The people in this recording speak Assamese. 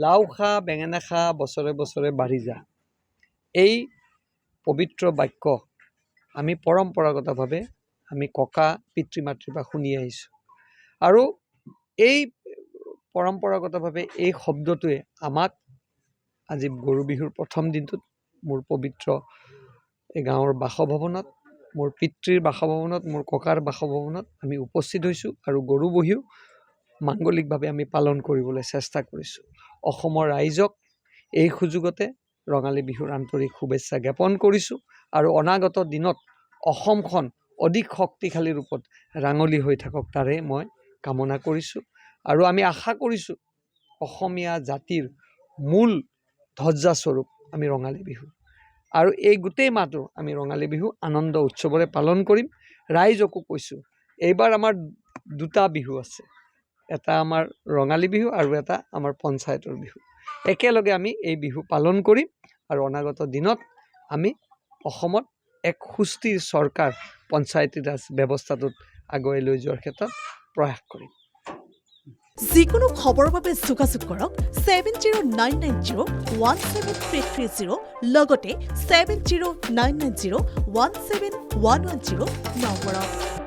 লাও খা বেঙেনা খা বছৰে বছৰে বাঢ়ি যা এই পবিত্ৰ বাক্য আমি পৰম্পৰাগতভাৱে আমি ককা পিতৃ মাতৃৰ পৰা শুনি আহিছোঁ আৰু এই পৰম্পৰাগতভাৱে এই শব্দটোৱে আমাক আজি গৰু বিহুৰ প্ৰথম দিনটোত মোৰ পবিত্ৰ এই গাঁৱৰ বাসভৱনত মোৰ পিতৃৰ বাসভৱনত মোৰ ককাৰ বাসভৱনত আমি উপস্থিত হৈছোঁ আৰু গৰু বিহু মাংগলিকভাৱে আমি পালন কৰিবলৈ চেষ্টা কৰিছোঁ অসমৰ ৰাইজক এই সুযোগতে ৰঙালী বিহুৰ আন্তৰিক শুভেচ্ছা জ্ঞাপন কৰিছোঁ আৰু অনাগত দিনত অসমখন অধিক শক্তিশালী ৰূপত ৰাঙলী হৈ থাকক তাৰে মই কামনা কৰিছোঁ আৰু আমি আশা কৰিছোঁ অসমীয়া জাতিৰ মূল ধ্বজাস্বৰূপ আমি ৰঙালী বিহু আৰু এই গোটেই মাহটো আমি ৰঙালী বিহু আনন্দ উৎসৱৰে পালন কৰিম ৰাইজকো কৈছোঁ এইবাৰ আমাৰ দুটা বিহু আছে এটা আমাৰ ৰঙালী বিহু আৰু এটা আমাৰ পঞ্চায়তৰ বিহু একেলগে আমি এই বিহু পালন কৰিম আৰু অনাগত দিনত আমি অসমত এক সুস্থিৰ চৰকাৰ পঞ্চায়তী ৰাজ ব্যৱস্থাটোত আগুৱাই লৈ যোৱাৰ ক্ষেত্ৰত প্ৰয়াস কৰিম যিকোনো খবৰৰ বাবে যোগাযোগ কৰক 7099017330 লগতে 7099017110 নম্বৰত